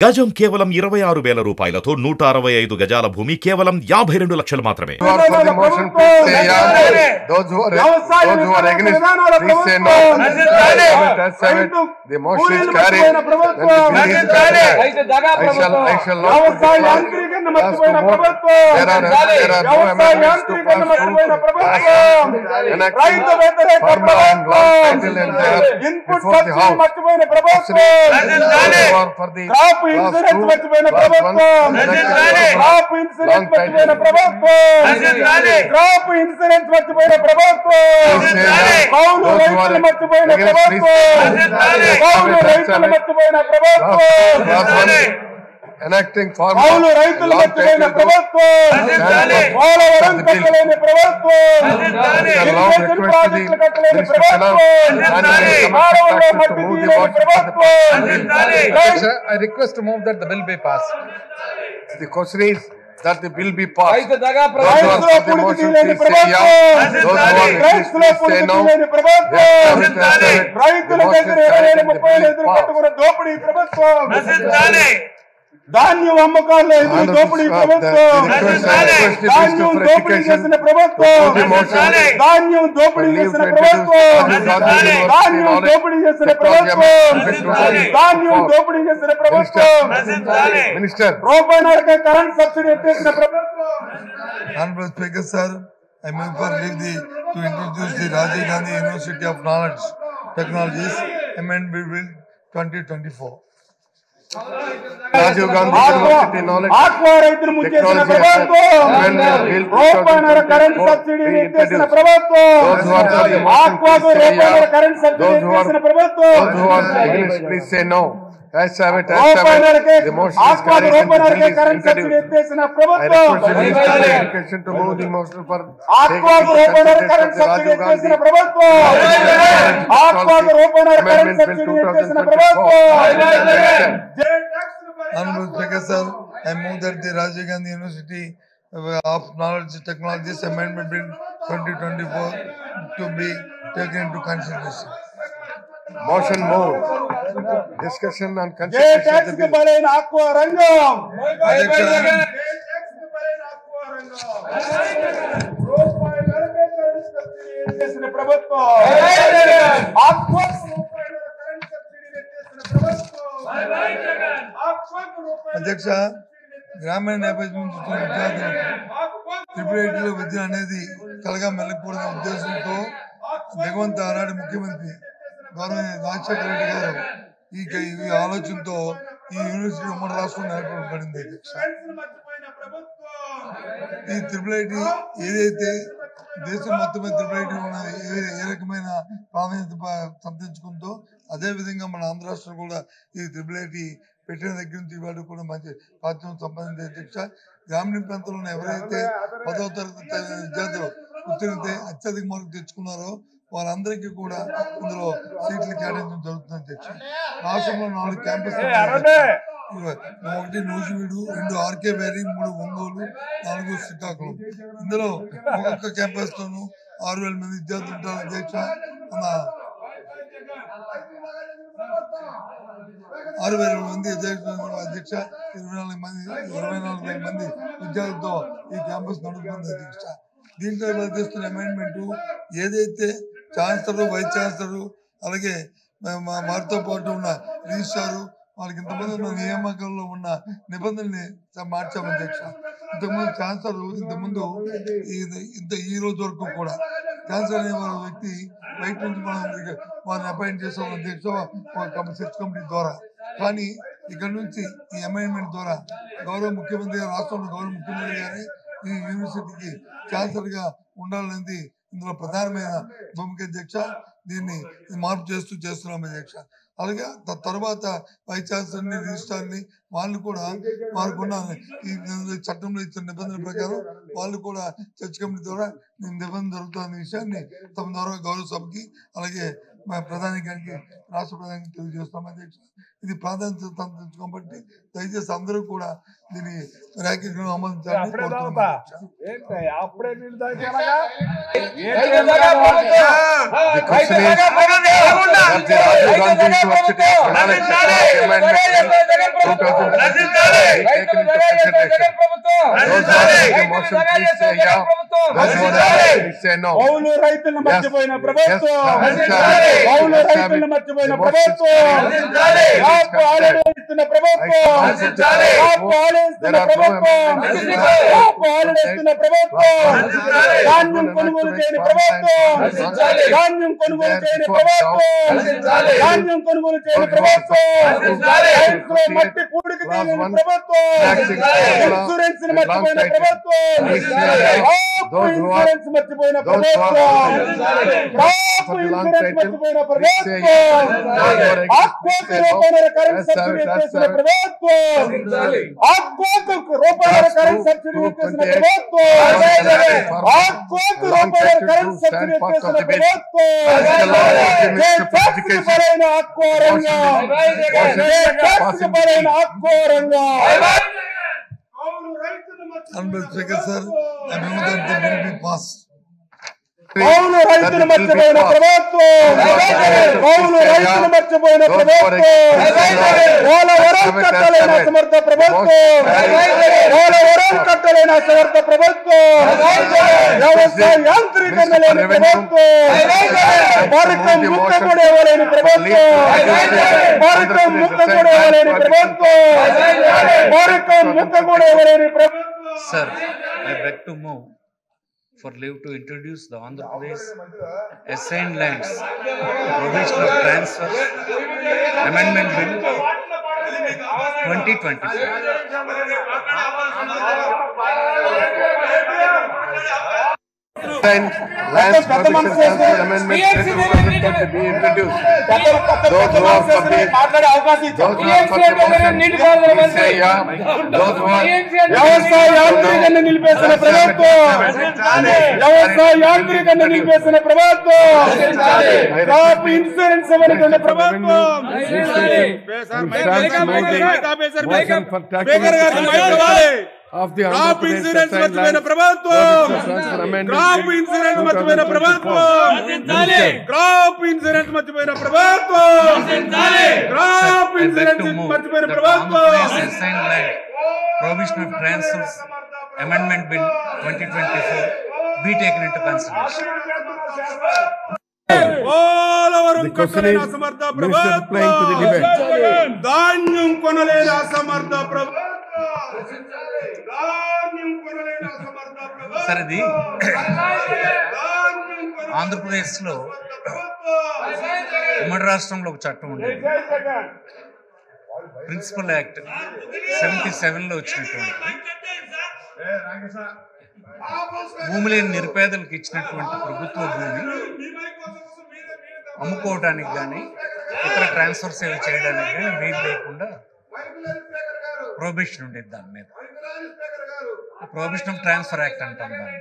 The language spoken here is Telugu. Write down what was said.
గజం కేవలం 26,000 రూపాయలతో 165 గజాల భూమి కేవలం 52 లక్షలు మాత్రమే. ఇన్సూరెన్స్ మర్చిపోయిన ప్రభుత్వం క్రాప్ ఇన్సూరెన్స్ మర్చిపోయిన ప్రభుత్వం క్రాప్ ఇన్సూరెన్స్ మర్చిపోయిన ప్రభుత్వం కౌలు రైతులు మర్చిపోయిన ప్రభుత్వం కౌలు రైతులు మర్చిపోయిన ప్రభుత్వం enacting కౌలు రైతులు మర్చిపోయిన ప్రభుత్వం పోలవరం కట్టలేని ప్రభుత్వం ఇరిగేషన్ ప్రాజెక్టులు కట్టలేని ప్రభుత్వం మానవుల్లో మట్టి తీయలేని ప్రభుత్వం. I request to move that the bill be passed. The question is that the bill be passed. రైతుల పుణికి తీయలేని ప్రభుత్వం రైతుల పుణికి తీయలేని ప్రభుత్వం రైతుల దగ్గర 27-30 ఎదురు కట్టుకున్న దోపిడీ ప్రభుత్వం ధాన్యం అమ్మకాల్లో ఎదురు దోపిడీ ప్రభుత్వం ధాన్యం దోపిడీ చేసిన ప్రభుత్వం ధాన్యం దోపిడీ చేసిన ప్రభుత్వం ధాన్యం దోపిడీ చేసిన ప్రభుత్వం ధాన్యం దోపిడీ చేసిన ప్రభుత్వం మినిస్టర్ రూపాయన్నరకే కరెంట్ సబ్సిడీ ఎత్తేసిన ప్రభుత్వం. Honorable Speaker, sir, I move for leave to introduce the Rajiv Gandhi University of Knowledge Technologies Amendment Bill 2024. Rajiv Gandhi University Knowledge aqua రైతులు ముంచేసిన ప్రభుత్వం రూపాయన్నర కరెంట్ సబ్సిడీని ఎత్తేసిన ప్రభుత్వం ఆక్వాకు రూపాయన్నర కరెంట్ సబ్సిడీ ఎత్తేసిన ప్రభుత్వం please say no. As have it, రూపాయన్నరకే the motion is ఆక్వాకు రూపాయన్నరకే కరెంట్ సబ్సిడీ ఎత్తేసిన ప్రభుత్వం education to move the motion for ఆక్వాకు రూపాయన్నర కరెంట్ సబ్సిడీ ఎత్తేసిన ప్రభుత్వం ఆక్వాకు రూపాయన్నర కరెంట్ సబ్సిడీ ఎత్తేసిన ప్రభుత్వం. Honorable Speaker, sir, I move that the Rajiv Gandhi University of Knowledge Technologies Amendment Bill 2024 to be taken into consideration. motion moved. Discussion on A consideration of tax the కి bill. బలైన ఆక్వా రంగం చేసిన ప్రభుత్వం అధ్యక్ష, గ్రామీణ నేపథ్యం నుంచి వచ్చిన విద్యార్థులకు లో విద్య అనేది కలగా మెల్లకూడదనే ఉద్దేశంతో దిగవంత ఆనాడు ముఖ్యమంత్రి గౌరవ రాజశేఖర రెడ్డి గారు ఈ ఆలోచనతో ఈ యూనివర్సిటీ ఉమ్మడి రాష్ట్రం ఏర్పడబడింది. అధ్యక్ష, ఈ త్రిపుల్ ఏదైతే దేశం మొత్తం త్రిపుల్ ఐటీ ఉన్నది ఏ రకమైన ప్రాధాన్యత సంతరించుకుందో అదే విధంగా మన ఆంధ్ర రాష్ట్రం కూడా ఈ త్రిపుల్ ఐటీ పెట్టిన దగ్గర నుంచి ఇవాళ కూడా మంచి ప్రాచుర్యం సంపాదించే. అధ్యక్ష, గ్రామీణ ప్రాంతంలో ఎవరైతే 10వ తరగతి విద్యార్థులు ఉత్తీర్ణత అత్యధిక మార్కులు తెచ్చుకున్నారో వారందరికీ కూడా ఇందులో సీట్లు కేటాయించడం జరుగుతుంది. అధ్యక్ష, రాష్ట్రంలో 4 campus, 1 Nuzvid, 2 RK valley, 3 Ongole, 4 Srikakulam. ఇందులో ఒక్కొక్క క్యాంపస్ లోను 6,000 మంది విద్యార్థులు ఉంటారు. అధ్యక్ష, 6,000 మంది అధ్యక్ష 24,000 మంది విద్యార్థులతో ఈ క్యాంపస్ నడుపుతుంది. అధ్యక్ష, దీంట్లో చేస్తున్న అమెండ్మెంట్ ఏదైతే ఛాన్సలర్, వైస్ ఛాన్సలర్ అలాగే వారితో పాటు ఉన్న రిజిస్ట్రారు వాళ్ళకి ఇంతమంది ఉన్న నియామకాల్లో ఉన్న నిబంధనల్ని మార్చాము. అధ్యక్ష, ఇంతకుముందు ఛాన్సలర్ ఇంతకుముందు ఈ రోజు వరకు కూడా ఛాన్సలర్ అనే వ్యక్తి బయట నుంచి మనం వారిని అపాయింట్ చేసాం. అధ్యక్ష, సెర్చ్ కమిటీ ద్వారా. కానీ ఇక్కడ నుంచి ఈ అమెండ్మెంట్ ద్వారా గౌరవ ముఖ్యమంత్రి గారు, రాష్ట్రంలో గౌరవ ముఖ్యమంత్రి గారే ఈ యూనివర్సిటీకి ఛాన్సలర్ గా ఉండాలనేది ఇందులో ప్రధానమైన భూమిక. అధ్యక్ష, దీన్ని మార్పు చేస్తున్నాం. అధ్యక్ష, అలాగే తర్వాత వైస్ ఛాన్సలర్ని, రిజిస్ట్రార్ని వాళ్ళు కూడా వారికి ఈ చట్టంలో ఇచ్చిన నిబంధనల ప్రకారం వాళ్ళు కూడా చర్చ్ కమిటీ ద్వారా నిబంధన జరుగుతున్న విషయాన్ని తమ ద్వారా గౌరవ సభకి అలాగే మా ప్రధాని గారికి రాష్ట్ర ప్రధానికి తెలియజేస్తాం అధ్యక్ష. ఇది ప్రాధాన్యత కాబట్టి దయచేసి అందరూ కూడా దీన్ని ర్యాకెట్ ఆమోదించాలని కోరుతున్నాం. కౌలు రైతులను మర్చిపోయిన ప్రభుత్వం, కౌలు రైతులను మర్చిపోయిన ప్రభుత్వం, కాపు ఆలడిస్తున్న ప్రభుత్వం, కాపు ఆలడిస్తున్న ప్రభుత్వం, కాపు ఆలడిస్తున్న ప్రభుత్వం, ధాన్యం కొనుగోలు చేయని ప్రభుత్వం, ధాన్యం కొనుగోలు చేయని ప్రభుత్వం, ధాన్యం కొనుగోలు చేయని ప్రభుత్వం, రైతులు మట్టి పూడికి తీయని ప్రభుత్వం, ఇన్సూరెన్స్ మర్చిపోయిన ప్రభుత్వం, ఇన్సూరెన్స్ మర్చిపోయిన ప్రభుత్వం, ఇన్సూరెన్స్ మర్చిపోయిన ప్రభుత్వం, ఆక్వాకు రూపాయల కరెంట్ సబ్సిడీ చేసిన ప్రభుత్వం, ఆక్వాకు రూపాయల కరెంట్ సబ్సిడీ చేసిన ప్రభుత్వం, ఆక్వాకు రూపాయల కరెంట్ సబ్సిడీ చేసిన ప్రభుత్వం, బలైన ఆక్వా రంగం, బలైన ఆక్వా రంగం. Speaker sir, I move that the bill be passed. కౌలు రైతులు మర్చిపోయిన ప్రభుత్వం, కౌలు రైతులు మర్చిపోయిన ప్రభుత్వం, పోలవరం కట్టలేని అసమర్థ ప్రభుత్వం, పోలవరం కట్టలేని అసమర్థ ప్రభుత్వం, వ్యవసాయ యాంత్రీకరణ లేని ప్రభుత్వం, భారతం ముక్క కూడా ఇవ్వలేని ప్రభుత్వం, భారతం ముక్క కూడా ఇవ్వలేని ప్రభుత్వం, భారతం ముక్క కూడా ఇవ్వలేని ప్రభుత్వం. Sir, I beg to move for leave to introduce the Andhra Pradesh Assigned Lands Provision of Transfers Amendment Bill 2024. Lands Provision Transfer Amendment 2020 be introduced. Those who are for the motion say yeah. Those who are వ్యవసాయ యాంత్రీకరణ నిలిపేసిన ప్రభుత్వం, వ్యవసాయ యాంత్రీకరణ నిలిపేసిన ప్రభుత్వం, క్రాప్ ఇన్సూరెన్స్ ఇవ్వనుకున్న ప్రభుత్వం, of the క్రాప్ ఇన్సూరెన్స్ మర్చిపోయిన ప్రభుత్వం, క్రాప్ ఇన్సూరెన్స్ మర్చిపోయిన ప్రభుత్వం, క్రాప్ ఇన్సూరెన్స్ మర్చిపోయిన ప్రభుత్వం, క్రాప్ ఇన్సూరెన్స్ మర్చిపోయిన ప్రభుత్వం. Assigned Land Provision of Transfers Amendment Bill 2024 be taken into consideration. Polavaram కట్టలేని అసమర్థ ప్రభుత్వం, ధాన్యం కొనలేని అసమర్థ ప్రభుత్వం, ధాన్యం కొనలేని అసమర్థ ప్రభుత్వం. సరే, ఇది ఆంధ్రప్రదేశ్లో ఉమ్మడి రాష్ట్రంలో ఒక చట్టం ఉండేది, ప్రిన్సిపల్ యాక్ట్ 77లో వచ్చినటువంటి భూమి లేని నిరుపేదలకు ఇచ్చినటువంటి ప్రభుత్వ భూమి అమ్ముకోవడానికి కానీ ఇతర ట్రాన్స్ఫర్ సేవ చేయడానికి కానీ వీలు లేకుండా ప్రొహిబిషన్ ఉండేది. దాని మీద ప్రొహిబిషన్ ఆఫ్ ట్రాన్స్ఫర్ యాక్ట్ అంటాం దాన్ని.